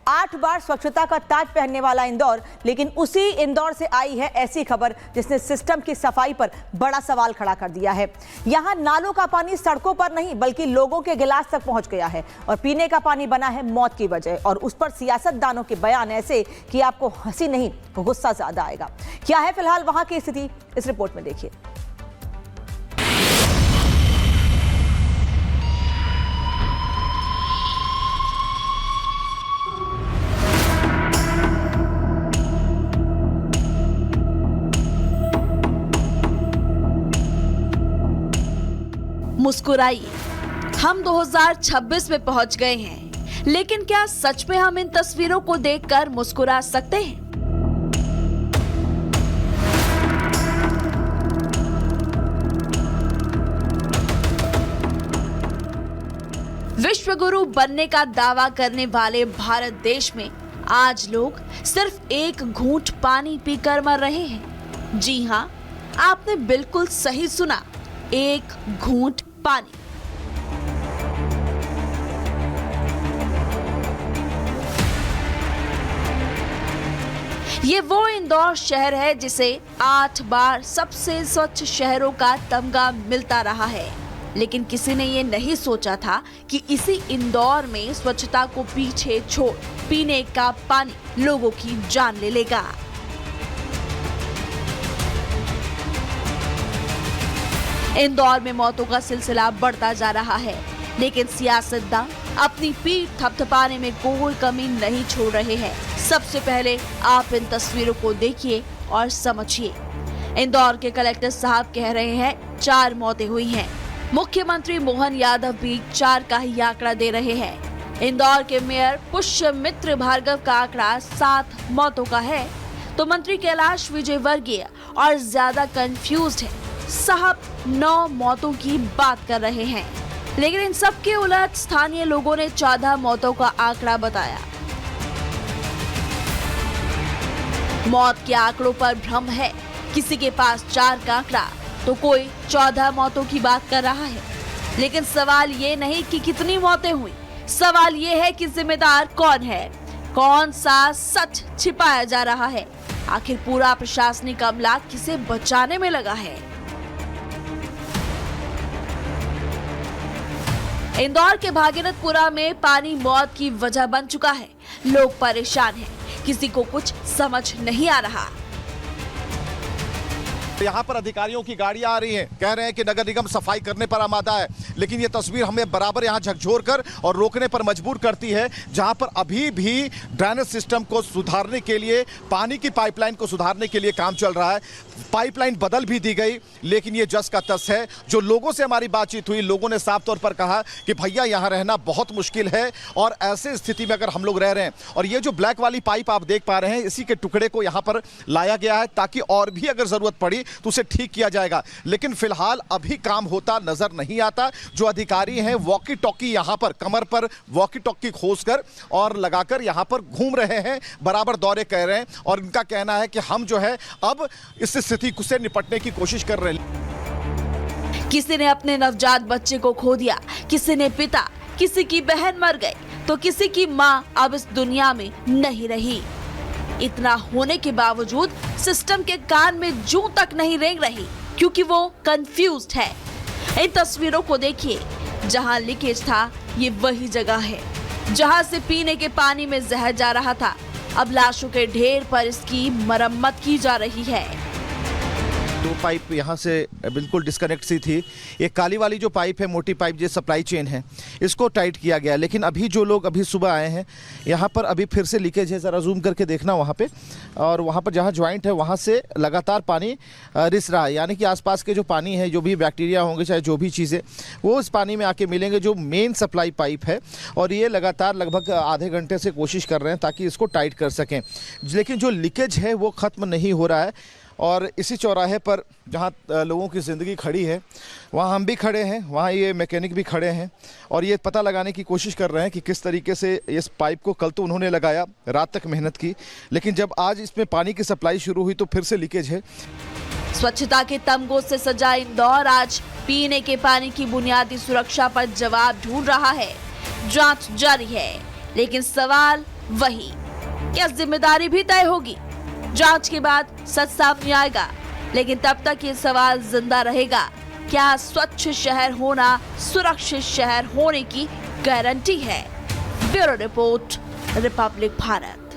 8 बार स्वच्छता का ताज पहनने वाला इंदौर, लेकिन उसी इंदौर से आई है ऐसी खबर जिसने सिस्टम की सफाई पर बड़ा सवाल खड़ा कर दिया है। यहां नालों का पानी सड़कों पर नहीं बल्कि लोगों के गिलास तक पहुंच गया है और पीने का पानी बना है मौत की वजह, और उस पर सियासतदानों के बयान ऐसे कि आपको हंसी नहीं गुस्सा ज्यादा आएगा। क्या है फिलहाल वहां की स्थिति, इस रिपोर्ट में देखिए। मुस्कुराइए, हम 2026 में पहुंच गए हैं, लेकिन क्या सच में हम इन तस्वीरों को देखकर मुस्कुरा सकते हैं? विश्व गुरु बनने का दावा करने वाले भारत देश में आज लोग सिर्फ एक घूंट पानी पीकर मर रहे हैं। जी हां, आपने बिल्कुल सही सुना, एक घूंट पानी। ये वो इंदौर शहर है जिसे 8 बार सबसे स्वच्छ शहरों का तमगा मिलता रहा है, लेकिन किसी ने ये नहीं सोचा था कि इसी इंदौर में स्वच्छता को पीछे छोड़ पीने का पानी लोगों की जान ले लेगा। इंदौर में मौतों का सिलसिला बढ़ता जा रहा है, लेकिन सियासतदान अपनी पीठ थपथपाने में कोई कमी नहीं छोड़ रहे हैं। सबसे पहले आप इन तस्वीरों को देखिए और समझिए। इंदौर के कलेक्टर साहब कह रहे हैं 4 मौतें हुई हैं। मुख्यमंत्री मोहन यादव भी 4 का ही आंकड़ा दे रहे हैं। इंदौर के मेयर पुष्यमित्र भार्गव का आंकड़ा 7 मौतों का है, तो मंत्री कैलाश विजयवर्गीय और ज्यादा कंफ्यूज्ड है। साहब 9 मौतों की बात कर रहे हैं, लेकिन इन सब के उलट स्थानीय लोगों ने 14 मौतों का आंकड़ा बताया। मौत के आंकड़ों पर भ्रम है। किसी के पास 4 का आंकड़ा तो कोई 14 मौतों की बात कर रहा है। लेकिन सवाल ये नहीं कि कितनी मौतें हुई, सवाल ये है कि जिम्मेदार कौन है, कौन सा सच छिपाया जा रहा है। आखिर पूरा प्रशासनिक अमला किसे बचाने में लगा है? इंदौर के भागीरथपुरा में पानी मौत की वजह बन चुका है। लोग परेशान हैं, किसी को कुछ समझ नहीं आ रहा। यहाँ पर अधिकारियों की गाड़ियां आ रही हैं, कह रहे हैं कि नगर निगम सफाई करने पर आमादा है, लेकिन ये तस्वीर हमें बराबर यहाँ झकझोर कर और रोकने पर मजबूर करती है, जहाँ पर अभी भी ड्रेनेज सिस्टम को सुधारने के लिए, पानी की पाइपलाइन को सुधारने के लिए काम चल रहा है। पाइपलाइन बदल भी दी गई, लेकिन ये जस का तस है। जो लोगों से हमारी बातचीत हुई, लोगों ने साफ तौर पर कहा कि भैया यहाँ रहना बहुत मुश्किल है, और ऐसे स्थिति में अगर हम लोग रह रहे हैं, और ये जो ब्लैक वाली पाइप आप देख पा रहे हैं, इसी के टुकड़े को यहाँ पर लाया गया है ताकि और भी अगर जरूरत पड़ी तो उसे ठीक किया जाएगा। लेकिन फिलहाल अभी काम होता नजर नहीं आता। जो अधिकारी हैं वॉकी टॉकी यहाँ पर कमर पर वॉकी टॉकी खोसकर और लगाकर यहाँ पर घूम रहे हैं, बराबर दौरे कर रहे हैं, और इनका कहना है कि हम जो है अब इस स्थिति से निपटने की कोशिश कर रहे हैं। किसी ने अपने नवजात बच्चे को खो दिया, किसी ने पिता, किसी की बहन मर गई, तो किसी की मां अब इस दुनिया में नहीं रही। इतना होने के बावजूद सिस्टम के कान में जूं तक नहीं रेंग रही, क्योंकि वो कंफ्यूज्ड है। इन तस्वीरों को देखिए, जहां लीकेज था ये वही जगह है जहां से पीने के पानी में जहर जा रहा था। अब लाशों के ढेर पर इसकी मरम्मत की जा रही है। 2 पाइप यहाँ से बिल्कुल डिस्कनेक्ट सी थी। एक काली वाली जो पाइप है, मोटी पाइप जो सप्लाई चेन है, इसको टाइट किया गया। लेकिन अभी जो लोग अभी सुबह आए हैं, यहाँ पर अभी फिर से लीकेज है। ज़रा जूम करके देखना वहाँ पे, और वहाँ पर जहाँ ज्वाइंट है वहाँ से लगातार पानी रिस रहा है। यानी कि आसपास के जो पानी है, जो भी बैक्टीरिया होंगे, चाहे जो भी चीज़ें, वो इस पानी में आके मिलेंगे जो मेन सप्लाई पाइप है। और ये लगातार लगभग आधे घंटे से कोशिश कर रहे हैं ताकि इसको टाइट कर सकें, लेकिन जो लीकेज है वो ख़त्म नहीं हो रहा है। और इसी चौराहे पर जहाँ लोगों की ज़िंदगी खड़ी है, वहाँ हम भी खड़े हैं, वहाँ ये मैकेनिक भी खड़े हैं, और ये पता लगाने की कोशिश कर रहे हैं कि किस तरीके से इस पाइप को, कल तो उन्होंने लगाया, रात तक मेहनत की, लेकिन जब आज इसमें पानी की सप्लाई शुरू हुई तो फिर से लीकेज है। स्वच्छता के तमगों से सजा इंदौर आज पीने के पानी की बुनियादी सुरक्षा पर जवाब ढूंढ रहा है। जांच जारी है, लेकिन सवाल वही क्या जिम्मेदारी भी तय होगी? जांच के बाद सच सामने आएगा, लेकिन तब तक ये सवाल जिंदा रहेगा, क्या स्वच्छ शहर होना सुरक्षित शहर होने की गारंटी है? Bureau report, Republic Bharat.